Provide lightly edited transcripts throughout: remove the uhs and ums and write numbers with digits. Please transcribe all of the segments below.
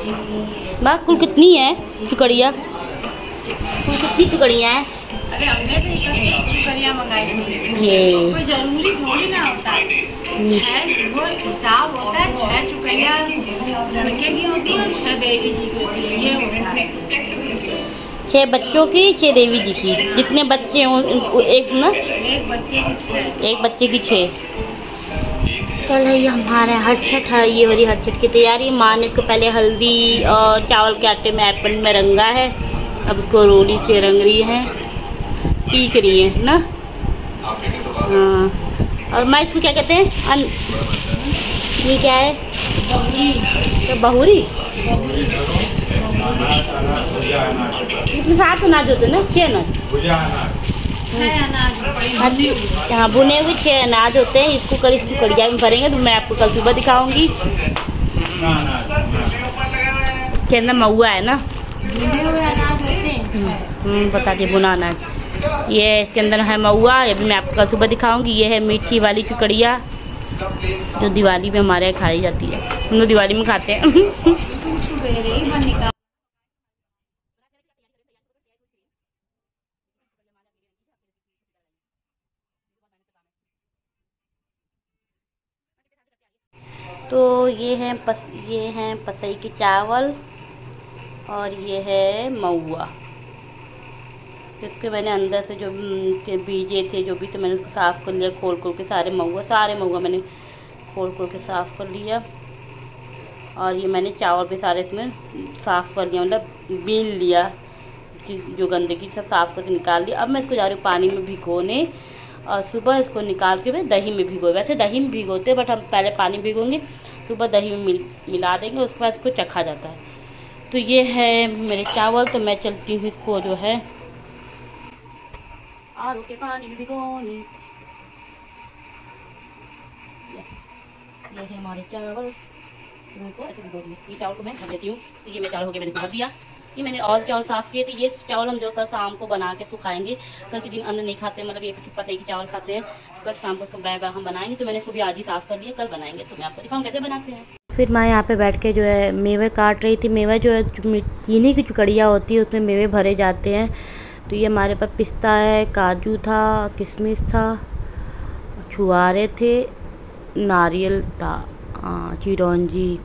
कुल कितनी है चुकड़िया? कुल कितनी चुकड़िया है? अरे हमने तो 31 चुकड़िया मंगाई थी। ये कोई जरूरी थोड़ी ना होता है, 6 वो हिसाब होता है। 6 चुकड़िया लड़के की होती है और 6 देवी जी की होती है, ये होता है। 6 बच्चों की, 6 देवी जी की। जितने बच्चे हों उनको एक ना, एक बच्चे की 6। एक बच्चे की 6। कल है ये हमारे हट छठ है। ये हो रही हट छठ की तैयारी। माँ ने इसको पहले हल्दी और चावल के आटे में एप्पल में रंगा है, अब उसको रोली से रंग रही है, पीक रही है ना। हाँ, और मैं इसको क्या कहते हैं? ये क्या है? तो बहुरी। साथ अनाज होते ना, 6 अनाज। यहाँ बुने हुए 6 अनाज होते हैं। इसको कल इसकी कड़िया में भरेंगे तो मैं आपको कल सुबह दिखाऊंगी। इसके अंदर महुआ है ना, बुने हुए अनाज होते हैं। बता दिए, बुना अनाज। ये इसके अंदर है महुआ, ये भी मैं आपको कल सुबह दिखाऊंगी। ये है मीठी वाली चुकड़िया जो दिवाली में हमारे यहाँ खाई जाती है। हम लोग दिवाली में खाते हैं। तो ये हैं पसई के चावल और ये है महुआ। इसके मैंने अंदर से जो बीजे थे जो भी थे मैंने उसको साफ़ कर लिया, खोल के सारे महुआ मैंने खोल के साफ़ कर लिया। और ये मैंने चावल भी सारे इसमें साफ़ कर लिया, मतलब बीन लिया, जो गंदगी सब साफ़ करके निकाल लिया। अब मैं इसको जा रही हूँ पानी में भिगोने और सुबह इसको निकाल के मैं दही में भिगो। वैसे दही में भिगोते बट हम पहले पानी भिगोंगे, सुबह दही में मिला देंगे, उसके बाद इसको चखा जाता है। तो ये है मेरे चावल। तो मैं चलती हूँ इसको जो है आलू के पानी में भिगोने। ये है हमारे चावल, इनको ऐसे भिगो दिए। ये चावल को मैं भर देती हूँ। तो ये मेरे चावल हो गया, मैंने भर दिया। ये मैंने और चावल साफ़ किए थे। ये चावल हम जो कल शाम को बना के इसको खाएंगे। कल के दिन अन्न नहीं खाते, मतलब ये पता की चावल खाते हैं। कल शाम को इसको हम बनाएंगे। तो मैंने इसको भी आज ही साफ़ कर लिया, कल बनाएंगे। तो मैं आपको दिखाऊँ कैसे बनाते हैं। फिर मैं यहाँ पे बैठ के जो है मेवे काट रही थी। मेवा जो है चीनी की चुकड़िया होती है, उसमें मेवे भरे जाते हैं। तो ये हमारे पास पिस्ता है, काजू था, किशमिश था, छुआरे थे, नारियल था, चिरौंजी।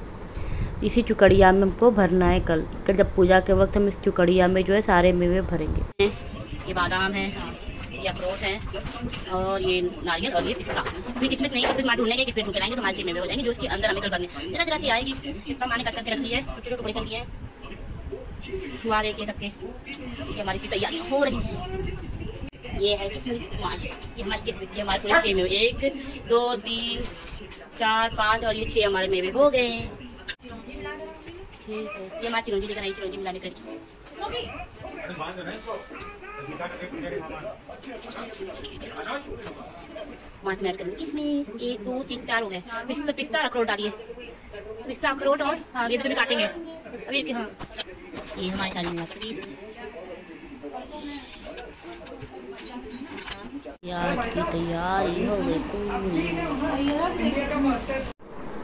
इसी चुकड़िया में हमको भरना है। कल जब पूजा के वक्त हम इस चुकड़िया में जो है सारे मेवे भरेंगे। ये बादाम है, ये अखरोट है, और ये नारियल और ये पिस्ता। किसमिस नहीं, किसमिस ढूंढने के किसमिस ढूंढ के लाएंगे तो हमारे मेवे हो जाएंगे, जो इसके अंदर हमें कल भरने। जरा सी आएगी, इतना मैंने कट करके रख ली है, छोटे टुकड़े कर लिए हैं। छुआरे के सबके ये हमारी की तैयारी हो रही है। ये है किसमिस, ये हमारी किसमिस, ये हमारे पूरे 6 मेवे, 1 2 3 4 5 और ये 6 हमारे मेवे हो गए। ठीक है, ये हमारी चिरौंजी लेकर आई, चिरौंजी मिलाने कर माथ में ऐड करेंगे किसमिस। 1 2 3 4 हो गए। पिस्ता अखरोट डालिए, पिस्ता अखरोट और हाँ ये भी काटेंगे अभी। हाँ ये हमारी सारी प्याज की तैयारी हो गई पूरी।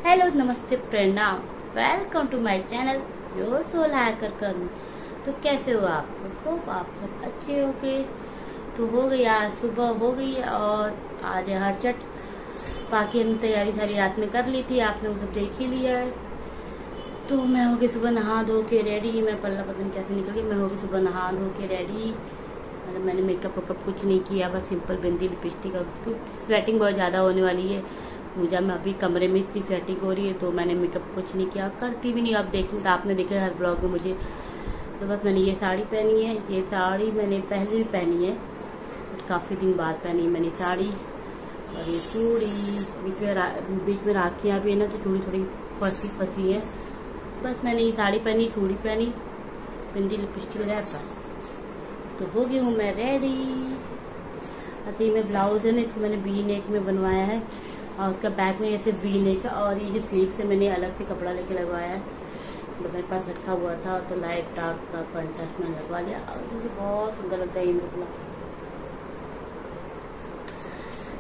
हेलो नमस्ते प्रणाम, welcome to my channel your soul hacker Karm. तो कैसे हो आप सब? आप सब अच्छे हो गए? तो हो गई, आज सुबह हो गई और आज है हट छठ। बाकी हमने तैयारी सारी रात में कर ली थी, आपने वो सब देख ही लिया है। तो मैं हो गई सुबह नहा धो के रेडी। मैं पल्ला पता नहीं कैसे निकल गई। मैं हो गई सुबह नहा धो के रेडी, मतलब मैंने मेकअप वेकअप कुछ नहीं किया, बस सिंपल बिंदी लिपस्टिक। स्वेटिंग बहुत ज़्यादा होने वाली है पूजा में, अभी कमरे में इतनी स्वेटिंग हो रही है तो मैंने मेकअप कुछ नहीं किया, करती भी नहीं। आप देखें तो आपने देखा हर ब्लॉग में मुझे। तो बस मैंने ये साड़ी पहनी है। ये साड़ी मैंने पहले भी पहनी है, काफ़ी दिन बाद पहनी है मैंने साड़ी। और ये चूड़ी बीच में राखियाँ भी है ना, तो चूड़ी थोड़ी फंसी है। बस मैंने ये साड़ी पहनी, चूड़ी पहनी, बिंदी लिपस्टिक वगैरह, तो हो गई हूँ मैं रेडी। अच्छा ये मैं ब्लाउज है ना, इसको मैंने वी नेक में बनवाया है और उसका बैक में ऐसे वी नेक, और ये जो स्लीव से मैंने अलग से कपड़ा लेके लगवाया है। तो मेरे पास रखा हुआ था तो लाइट डार्क का कॉन्ट्रास्ट में लगवा लिया और मुझे बहुत सुंदर लगता है ये मतलब।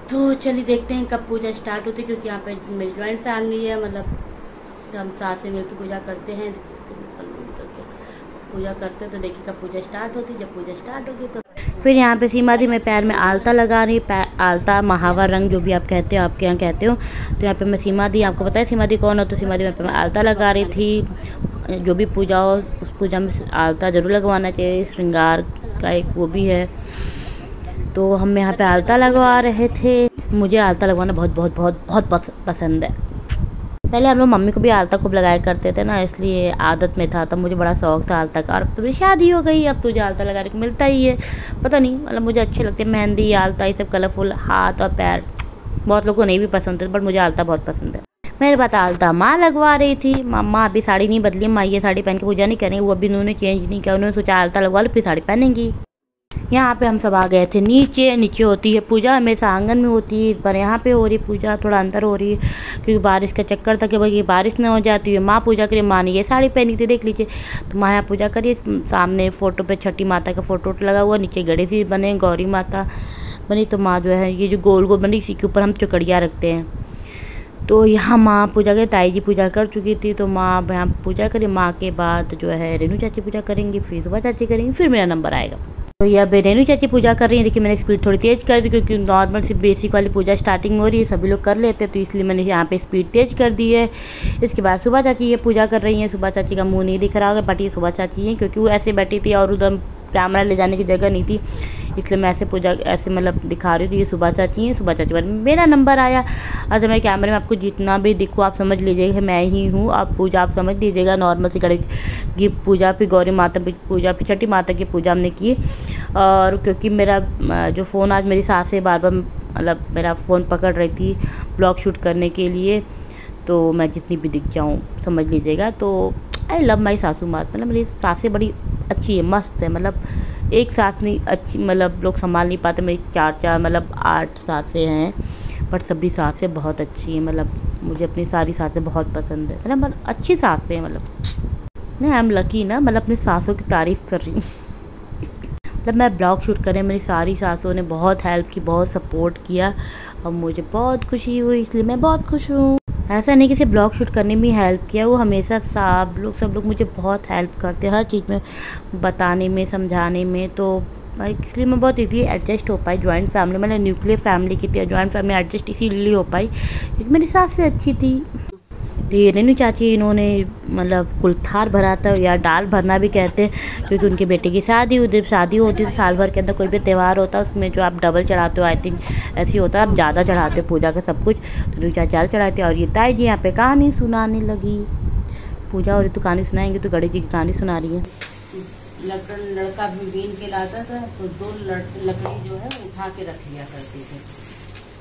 तो चलिए देखते हैं कब पूजा स्टार्ट होती है, क्योंकि यहाँ पे मेरी ज्वाइंट फैमिली है, मतलब हम साथ से मिलकर पूजा करते हैं। तो पूजा करते तो देखिए कब पूजा स्टार्ट होती, जब पूजा स्टार्ट होगी तो फिर यहाँ पे सीमा दी मैं पैर में आलता लगा रही, आलता महावर रंग जो भी आप कहते हो, आपके यहाँ कहते हो। तो यहाँ पे मैं सीमा दी, आपको पता है सीमा दी कौन हो, तो सीमा दी मैं आलता लगा रही थी। जो भी पूजा हो उस पूजा में आलता ज़रूर लगवाना चाहिए, श्रृंगार का एक वो भी है। तो हम यहाँ पे आलता लगवा रहे थे। मुझे आलता लगवाना बहुत बहुत बहुत बहुत पसंद है। पहले हम लोग मम्मी को भी आलता खूब लगाया करते थे ना, इसलिए आदत में था, तब मुझे बड़ा शौक था आलता का। और अब तो मेरी शादी हो गई, अब तुझे आलता लगाने को मिलता ही है। पता नहीं, मतलब मुझे अच्छे लगते हैं मेहंदी, आलता, ये सब कलरफुल, हाथ और पैर। बहुत लोगों को नहीं भी पसंद है, बट मुझे आलता बहुत पसंद है। मेरे पास आलता माँ लगवा रही थी। माँ अभी साड़ी नहीं बदली, माँ ये साड़ी पहन के पूजा नहीं करेंगे, वो अभी उन्होंने चेंज नहीं किया। उन्होंने सोचा आलता लगवा लो फिर साड़ी पहनेंगी। यहाँ पे हम सब आ गए थे नीचे होती है पूजा, हमेशा आंगन में होती है, पर यहाँ पे हो रही पूजा थोड़ा अंदर हो रही है, क्योंकि बारिश का चक्कर था कि भाई बारिश ना हो जाती है। माँ पूजा करिए, माँ ने ये साड़ी पहनी थी, देख लीजिए। तो माँ यहाँ पूजा करिए। सामने फ़ोटो पे छठी माता का फ़ोटो लगा हुआ, नीचे गणेश जी बने, गौरी माता बनी। तो माँ जो है ये जो गोल गोल बनी, इसी के ऊपर हम चुकड़िया रखते हैं। तो यहाँ माँ पूजा करी, ताई जी पूजा कर चुकी थी, तो माँ यहाँ पूजा करी। माँ के बाद जो है रेनू चाची पूजा करेंगी, फिर सुबह चाची करेंगी, फिर मेरा नंबर आएगा। तो ये अब रेनू चाची पूजा कर रही है। देखिए मैंने स्पीड थोड़ी तेज़ कर दी, क्योंकि नॉर्मल सी बेसिक वाली पूजा स्टार्टिंग में हो रही है, सभी लोग कर लेते हैं, तो इसलिए मैंने यहाँ पे स्पीड तेज़ कर दी है। इसके बाद सुबह चाची ये पूजा कर रही हैं। सुबह चाची का मुंह नहीं दिख रहा होगा, बट ये सुबह चाची हैं, क्योंकि वो ऐसे बैठी थी और उधर कैमरा ले जाने की जगह नहीं थी, इसलिए मैं ऐसे पूजा ऐसे मतलब दिखा रही थी। ये सुबह चाची हैं। सुबह चाची बाद मेरा नंबर आया। अच्छा, मैं कैमरे में आपको जितना भी दिखो आप समझ लीजिएगा मैं ही हूँ। आप पूजा आप समझ लीजिएगा, नॉर्मल सी गणेश की पूजा, फिर गौरी माता की पूजा, फिर छठी माता की पूजा हमने की। और क्योंकि मेरा जो फ़ोन आज मेरी सास से बार बार मतलब मेरा फ़ोन पकड़ रही थी ब्लॉग शूट करने के लिए, तो मैं जितनी भी दिख जाऊँ समझ लीजिएगा। तो आई लव माई सासू माँ, मतलब मेरी सासें बड़ी अच्छी है, मस्त है। मतलब एक सास नहीं अच्छी, मतलब लोग संभाल नहीं पाते। मेरी चार मतलब 8 सासें हैं, बट सभी सासें बहुत अच्छी हैं। मतलब मुझे अपनी सारी सासें बहुत पसंद है, मतलब अच्छी सासें हैं। मतलब नहीं, आई एम लकी ना, मतलब अपनी सासों की तारीफ़ कर रही हूँ। मतलब मैं ब्लॉग शूट कर रही हूँ, मेरी सारी सासों ने बहुत हेल्प की, बहुत सपोर्ट किया और मुझे बहुत खुशी हुई, इसलिए मैं बहुत खुश हूँ। ऐसा नहीं कि सिर्फ ब्लॉग शूट करने में हेल्प किया, वो हमेशा सब लोग मुझे बहुत हेल्प करते हैं हर चीज़ में, बताने में, समझाने में। तो इसलिए मैं बहुत इजीली एडजस्ट हो पाई जॉइंट फैमिली, मतलब न्यूक्लियर फैमिली की थी, जॉइंट फैमिली एडजस्ट इसीलिए हो पाई क्योंकि मेरी सास से अच्छी थी। ये रेनू चाची इन्होंने मतलब कुलथार भरा था, या डाल भरना भी कहते हैं, क्योंकि उनके बेटे की शादी हुई। जब शादी होती है तो साल भर के अंदर कोई भी त्यौहार होता है, उसमें जो आप डबल चढ़ाते हो, आई थिंक ऐसे होता है, आप ज़्यादा चढ़ाते हो पूजा का सब कुछ। तो रेनू चाची ज़्यादा चढ़ाते हैं। और ये ताई जी यहाँ पे कहानी सुनाने लगी। पूजा हो रही तो कहानी सुनाएंगे, तो गणेश जी की कहानी सुना रही है। लड़का बीन के लाता था, तो 2 लकड़ी जो है उठा के रख लिया करते थे।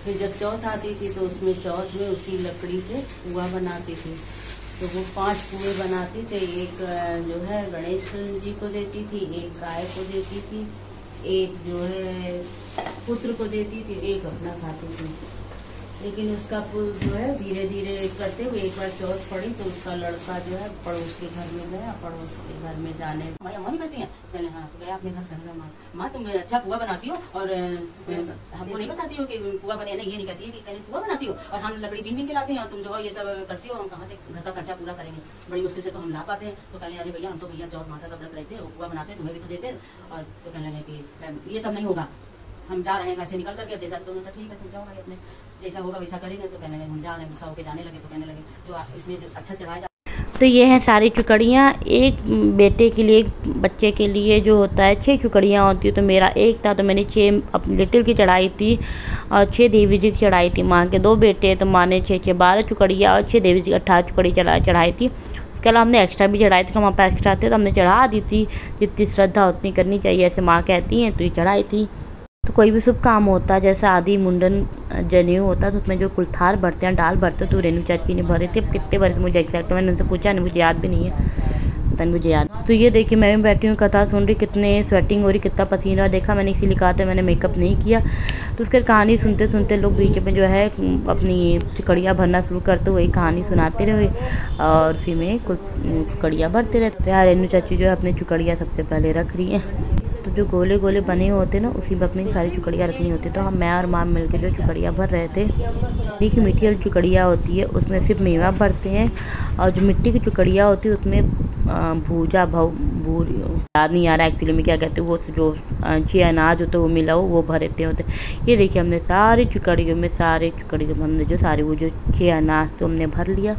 फिर जब चौथ आती थी तो उसमें चौथ में उसी लकड़ी से पुआ बनाती थी। तो वो 5 पुए बनाती थे, एक जो है गणेश जी को देती थी, एक गाय को देती थी, एक जो है पुत्र को देती थी, एक अपना खाती थी। लेकिन उसका जो है धीरे धीरे करते हुए एक बार चौथ पड़ी तो उसका लड़का जो है पड़ोस के घर में गया। पड़ोस के घर में जाने अम्मा भी करती हैं, कहने हाँ तो गया अपने घर करेगा। माँ तुम अच्छा पुआ बनाती हो और हमको नहीं बताती हो कि पुआ बने, नहीं ये नहीं कहती है कि पुआ बनाती हो, और हम लकड़ी बीन के लाते हैं और तुम जो है ये सब करती हो, हम कहाँ से घर का खर्चा पूरा करेंगे, बड़ी मुश्किल से तो हम ला पाते हैं। तो कहने अरे भैया हम तो भैया चौथ मासा का व्रत रहते, पुआ बनाते तुम्हें भी तो देते। और तो कहने लगे कि ये सब नहीं होगा, हम जा रहे हैं घर से निकल करके। जैसा तो ठीक है तुम जाओ भाई, अपने जैसा होगा वैसा करेंगे। तो कहने लगे हम जा रहे हैं, गुस्सा होकर जाने लगे। तो कहने लगे जो इसमें अच्छा चढ़ाया। तो ये हैं सारी चुकड़ियाँ। एक बेटे के लिए, एक बच्चे के लिए जो होता है 6 चुकड़ियाँ होती है। तो मेरा एक था, तो मैंने 6 अपने लिटिल की चढ़ाई थी और 6 देवी जी की चढ़ाई थी। माँ के 2 बेटे, तो माँ ने 6 12 चुकड़ियाँ और 6 देवी जी 18 चुकड़ी चढ़ाई थी। उसके अलावा हमने एक्स्ट्रा भी चढ़ाई थी, वहाँ पर एक्स्ट्रा थे तो हमने चढ़ा दी थी। जितनी श्रद्धा उतनी करनी चाहिए, ऐसे माँ कहती हैं, तो ये चढ़ाई थी। तो कोई भी शुभ काम होता है, जैसे आदि मुंडन जनेऊ होता है, तो उसमें जो कुलथार भरते हैं, डाल भरते हैं, तो रेनू चाची ने भरे थे। अब कितने भरे थे मुझे एग्जैक्ट मैंने उनसे पूछा नहीं, मुझे याद भी नहीं है, पता नहीं मुझे याद। तो ये देखिए मैं भी बैठी हूँ कथा सुन रही, कितने स्वेटिंग हो रही, कितना पसीना देखा मैंने, इसीलिए कहा था मैंने मेकअप नहीं किया। तो उसके कहानी सुनते सुनते लोग बीच में जो है अपनी चुकड़ियाँ भरना शुरू करते, वही कहानी सुनाते रहे और फिर में कुछ चुकड़ियाँ भरते रहते। यार रेनू चाची जो है अपनी चुकड़ियाँ सबसे पहले रख रही हैं। तो जो गोले गोले बने होते ना, उसी में अपनी सारी चुकड़ियाँ रखनी होती। तो हम, मैं और माँ मिलकर जो चुकड़ियाँ भर रहे थे। मिट्टी की मीठी वाली चुकड़ियाँ होती है, उसमें सिर्फ मेवा भरते हैं, और जो मिट्टी की चुकड़ियाँ होती है उसमें भूजा भूरी याद नहीं आ रहा एक्चुअली में क्या कहते हैं, वो जो 6 अनाज होते वो मिला वो भरते होते। ये देखिए हमने सारी चुकड़ियों में हमने जो सारे वो जो 6 अनाज तो हमने भर लिया।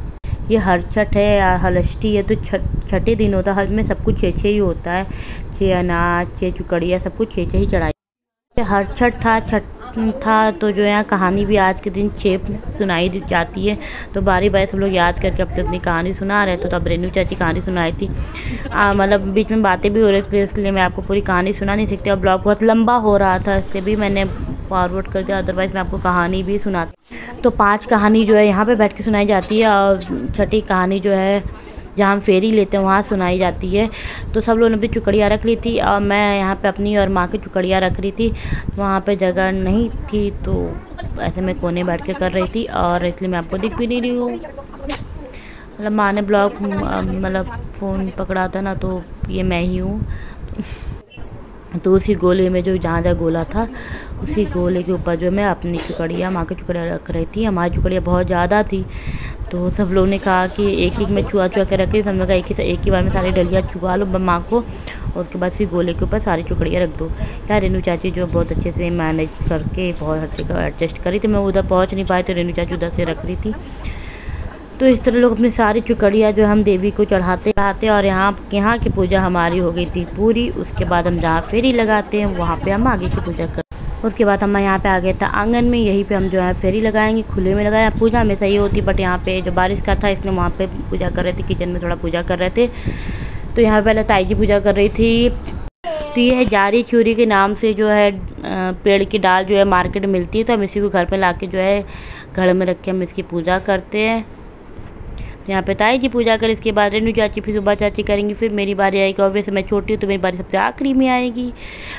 ये हर छठ है या हलष्टी है तो छठे दिन होता है, हर में सब कुछ 6 ही होता है। 6 अनाज 6 चुकड़िया सब कुछ 6 ही चढ़ाई। हर छठ था तो जो है कहानी भी आज के दिन 6 सुनाई जाती है। तो बारी बारी सब लोग याद करके अब अपनी कहानी सुना रहे थे। तो अब रेनू चाची कहानी सुनाई थी, मतलब बीच में बातें भी हो रही थी, इसलिए मैं आपको पूरी कहानी सुना नहीं सकती। और ब्लॉग बहुत लंबा हो रहा था, इसलिए भी मैंने फॉरवर्ड कर दिया, अदरवाइज़ मैं आपको कहानी भी सुनाती। तो 5 कहानी जो है यहाँ पे बैठ के सुनाई जाती है और छठी कहानी जो है जहाँ हम फेरी लेते हैं वहाँ सुनाई जाती है। तो सब लोगों ने अपनी चुकड़ियाँ रख ली थी और मैं यहाँ पे अपनी और माँ की चुकड़ियाँ रख रही थी। वहाँ पे जगह नहीं थी तो ऐसे मैं कोने बैठ के कर रही थी और इसलिए मैं आपको दिख भी नहीं रही हूँ। मतलब माँ ने ब्लॉग मतलब फ़ोन पकड़ा था ना, तो ये मैं ही हूँ। तो उसी गोले में जो जहाँ गोला था उसी गोले के ऊपर जो मैं अपनी चुकड़ियाँ माँ की चुकड़ियाँ रख रही थी। हमारी चुकड़ियाँ बहुत ज़्यादा थी तो सब लोगों ने कहा कि एक में छुआ के रख रही। हमने कहा एक ही बार में सारी डलियाँ छुआ लो माँ को और उसके बाद फिर गोले के ऊपर सारी चुकड़ियाँ रख दो। यार रेनू चाची जो बहुत अच्छे से मैनेज करके बहुत हर जगह एडजस्ट करी थी। मैं उधर पहुँच नहीं पाई तो रेनू चाची उधर से रख रही थी। तो इस तरह लोग अपनी सारी चुकड़ियाँ जो हम देवी को चढ़ाते और यहाँ की पूजा हमारी हो गई थी पूरी। उसके बाद हम जहाँ फेरी लगाते हैं वहाँ पे हम आगे की पूजा करते। उसके बाद हम यहाँ पे आ गए था आंगन में, यहीं पे हम जो है फेरी लगाएंगे। खुले में लगाया पूजा हमेशा ये होती, बट यहाँ पे जो बारिश का था इसलिए वहाँ पे पूजा कर रहे थे, किचन में थोड़ा पूजा कर रहे थे। तो यहाँ पहले ताई जी पूजा कर रही थी। तो ये है जारी चूरी के नाम से जो है पेड़ की डाल जो है मार्केट में मिलती है, तो हम इसी को घर पर ला के जो है घर में रख के हम इसकी पूजा करते हैं। यहाँ पे ताई जी पूजा कर, इसके बाद रेनू चाची फिर सुबह चाची करेंगी, फिर मेरी बारी आएगी। और वैसे मैं छोटी हूँ तो मेरी बारी सबसे आखिरी में आएगी।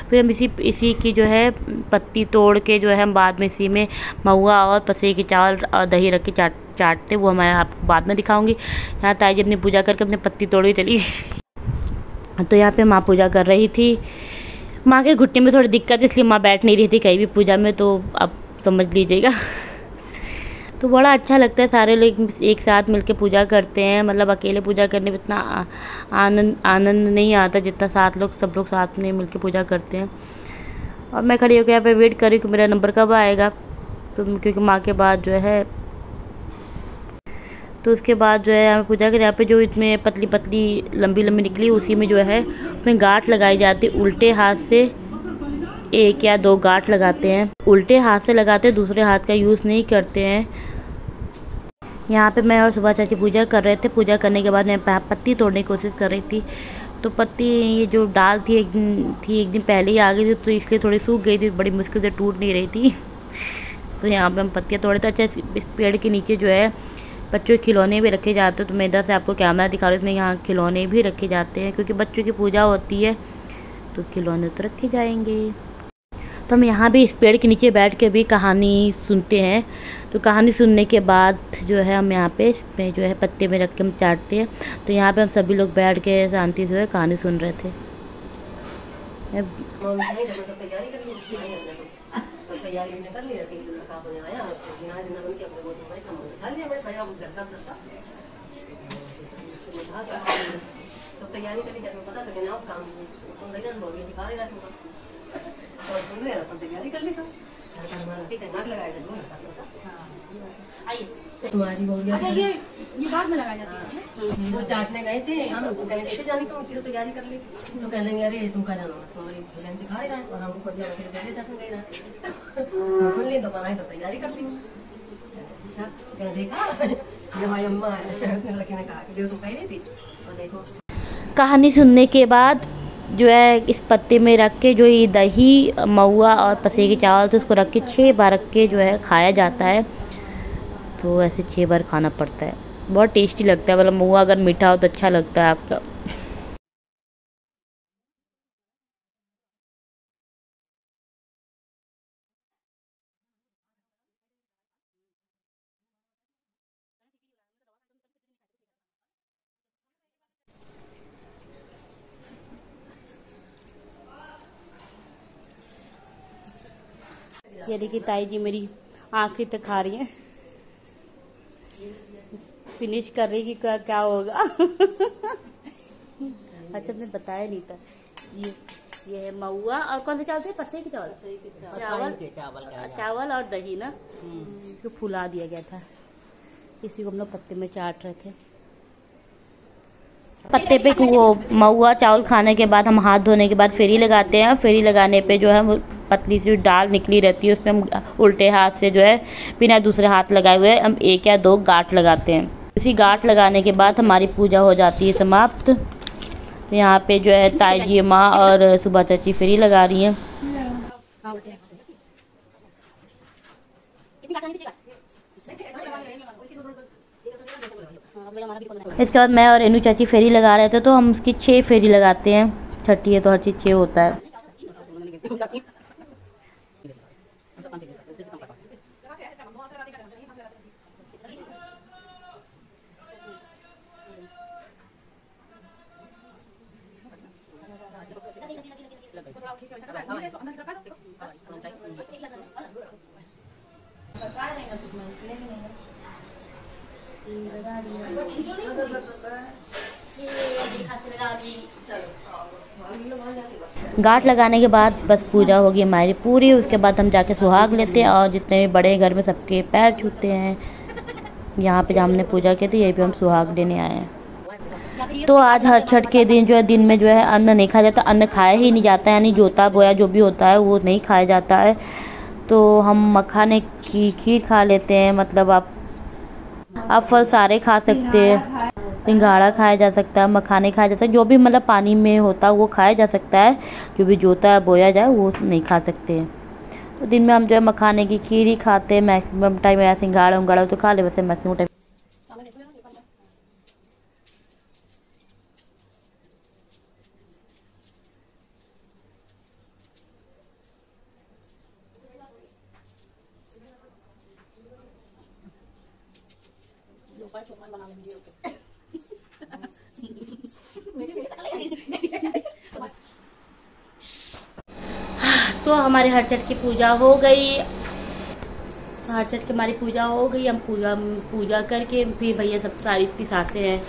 फिर हम इसी की जो है पत्ती तोड़ के जो है हम बाद में इसी में महुआ और पसे की चावल और दही रख के चाटते, वो मैं आपको बाद में दिखाऊंगी। यहाँ ताई जी अपनी पूजा करके अपने पत्ती तोड़ के चली। तो यहाँ पर माँ पूजा कर रही थी। माँ के घुटने में थोड़ी दिक्कत है इसलिए माँ बैठ नहीं रही थी कहीं भी पूजा में, तो अब समझ लीजिएगा। तो बड़ा अच्छा लगता है, सारे लोग एक साथ मिलके पूजा करते हैं। मतलब अकेले पूजा करने में इतना आनंद नहीं आता जितना सब लोग साथ में मिलके पूजा करते हैं। और मैं खड़ी होकर यहाँ पे वेट कर रही हूँ कि मेरा नंबर कब आएगा। तो क्योंकि माँ के बाद जो है तो उसके बाद जो है हमें पूजा कर, यहाँ पे जो इसमें पतली पतली लंबी निकली उसी में जो है उसमें गांठ लगाई जाती है। उल्टे हाथ से 1 या 2 गांठ लगाते हैं, उल्टे हाथ से लगाते हैं, दूसरे हाथ का यूज़ नहीं करते हैं। यहाँ पे मैं और सुबह चाची पूजा कर रहे थे। पूजा करने के बाद मैं पत्ती तोड़ने की कोशिश कर रही थी। तो पत्ती ये जो डाल थी एक दिन पहले ही आ गई थी, तो इसलिए थोड़ी सूख गई थी, बड़ी मुश्किल से टूट नहीं रही थी। तो यहाँ पे हम पत्तियाँ तोड़े थे। अच्छा, इस पेड़ के नीचे जो है बच्चों के खिलौने भी रखे जाते हैं। तो मैं इधर से आपको कैमरा दिखा रही हूँ, इसमें यहाँ खिलौने भी रखे जाते हैं क्योंकि बच्चों की पूजा होती है तो खिलौने तो रखे जाएंगे। तो हम यहाँ भी इस पेड़ के नीचे बैठ के भी कहानी सुनते हैं। तो कहानी सुनने के बाद जो है हम यहाँ पे इसमें जो है पत्ते में रख के हम चाटते हैं। तो यहाँ पे हम सभी लोग बैठ के शांति से कहानी सुन रहे थे। तैयारी करनी पता तो काम तैयारी कर ली तुम्हारी अच्छा ये बाद में लगाया जाता है। वो चाटने गए थे, हम कैसे जाने तो तैयारी कर ली। तो कह लेंगे अरे तुम कहाँ जाना, तुम्हारी बहन सिखा रहे हैं और हमको पहले चाटने गए ना सुन ली तो बनाई तो तैयारी कर ली। अच्छा देखा जब हमारी अम्मा लड़की ने कहा कि तुम कह रही थी और देखो। कहानी सुनने के बाद जो है इस पत्ते में रख के जो ये दही महुआ और पसे के चावल तो उसको रख के 6 बार रख के जो है खाया जाता है। तो ऐसे 6 बार खाना पड़ता है, बहुत टेस्टी लगता है। मतलब महुआ अगर मीठा हो तो अच्छा लगता है आपका। ये देखिए ताई जी मेरी आखिरी तक खा रही हैं, फिनिश कर रही कि क्या होगा। अच्छा मैंने बताया नहीं था। ये है महुआ और कौन सा चावल थे? पसई के चावल। चावल और दही ना, इसको फुला दिया गया था। इसी को हम लोग पत्ते में चाट रहे थे। पत्ते पे वो महुआ चावल खाने के बाद हम हाथ धोने के बाद फेरी लगाते हैं। फेरी लगाने पे जो है वो पतली सी दाल निकली रहती है, उसमें हम उल्टे हाथ से जो है बिना दूसरे हाथ लगाए हुए हम 1 या 2 गांठ लगाते हैं। इसी गांठ लगाने के बाद हमारी पूजा हो जाती है समाप्त। यहाँ पे जो है ताई जी माँ और सुबह चाची फेरी लगा रही हैं। इसके बाद मैं और रेनू चाची फेरी लगा रहे थे, तो हम उसकी 6 फेरी लगाते हैं। छठी है तो हर चीज 6 होता है। गांठ लगाने के बाद बस पूजा होगी हमारी पूरी। उसके बाद हम जाके सुहाग लेते हैं और जितने भी बड़े घर में सबके पैर छूते हैं। यहाँ पे जहाँ हमने पूजा की थी यहीं पे हम सुहाग लेने आए हैं। तो आज हर छठ के दिन जो है दिन में जो है अन्न नहीं खाया जाता, अन्न खाया ही नहीं जाता, यानी जोता बोया जो भी होता है वो नहीं खाया जाता है। तो हम मखाने की खीर खा लेते हैं। मतलब आप फल सारे खा सकते हैं, सिंघाड़ा खाया जा सकता है, मखाने खाया जा सकता है, जो भी मतलब पानी में होता है वो खाया जा सकता है। जो भी जोता है बोया जाए वो नहीं खा सकते हैं। तो दिन में हम जो है मखाने की खीर ही खाते हैं मैक्सिमम टाइम। या सिंघाड़ा उंगाड़ा तो खा ले, वैसे मैक्सिमम टाइम। तो हमारे हर छठ की पूजा हो गई। हर छठ की हमारी पूजा हो गई। हम पूजा करके फिर भैया सब सारी इतनी सासें हैं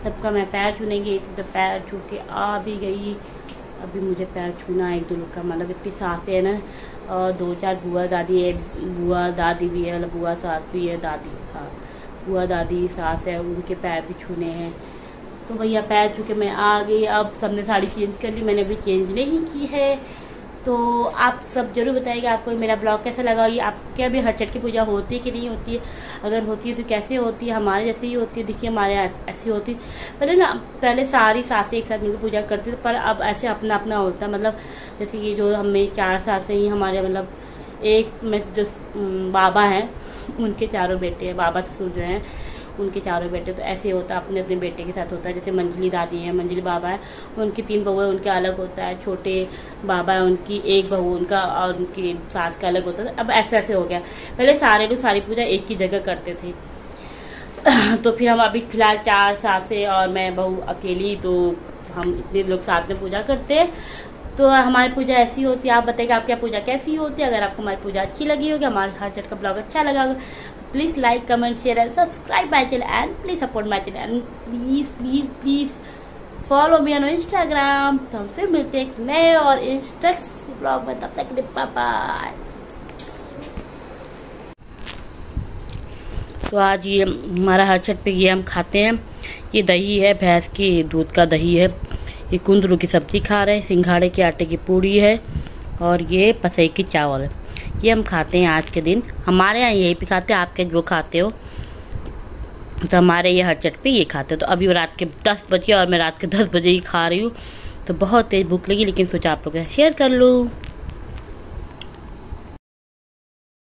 सबका मैं पैर छूने गई थी, तो पैर छू के आ भी गई। अभी मुझे पैर छूना 1-2 लोग का, मतलब इतनी सासें है ना। और 2-4 बुआ दादी है, बुआ दादी भी है, मतलब बुआ सास भी है, दादी, हाँ बुआ दादी सास है, उनके पैर भी छूने हैं। तो भैया पैर छू के मैं आ गई। अब सबने साड़ी चेंज कर ली, मैंने अभी चेंज नहीं की है। तो आप सब जरूर बताइएगा आपको मेरा ब्लॉग कैसा लगा। ये आपके अभी हर छठ की पूजा होती है कि नहीं होती है, अगर होती है तो कैसे होती है। हमारे जैसे ही होती है, देखिए हमारे ऐसी होती पहले सारी सासें एक साथ मिलकर पूजा करती थी, पर अब ऐसे अपना अपना होता है। मतलब जैसे ये जो हमें 4 सासें ही हमारे, मतलब एक में जो बाबा हैं उनके 4 बेटे हैं, बाबा ससुर जो हैं उनके 4 बेटे। तो ऐसे होता है, अपने अपने बेटे के साथ होता है। जैसे मंजली दादी है, मंजली बाबा है, उनकी 3 बहू है, उनका अलग होता है। छोटे बाबा है, उनकी 1 बहू उनका और उनकी सास का अलग होता है। अब ऐसे ऐसे हो गया। पहले सारे लोग सारी पूजा एक ही जगह करते थे। तो फिर हम अभी फिलहाल 4 सासें और मैं बहू अकेली, तो हम इतने लोग साथ में पूजा करते हैं। तो हमारी पूजा ऐसी होती है। आप बताइए आपकी पूजा कैसी होती है। अगर आपको हमारी पूजा अच्छी लगी होगी, हमारे हर छठ का ब्लॉग अच्छा लगा होगा, please like comment share and subscribe my channel and please support my channel and please please please follow me on Instagram. तो हम फिर मिलते हैं एक नए और इंटरेस्टिंग ब्लॉग में। तब तक के लिए बाय बाय। तो आज ये हमारा हर छठ पे ये हम खाते हैं। ये दही है, भैंस की दूध का दही है। ये कुंदरू की सब्जी खा रहे हैं, सिंघाड़े के आटे की पूड़ी है और ये पसई की चावल है। ये हम खाते हैं आज के दिन। हमारे यहाँ यही पे खाते हैं, आपके जो खाते हो। तो हमारे ये हर छठ पे ये खाते हो। तो अभी रात के 10 बजे और मैं रात के 10 बजे ही खा रही हूँ। तो बहुत तेज भूख लगी, लेकिन सोचा आप लोग शेयर कर लूँ।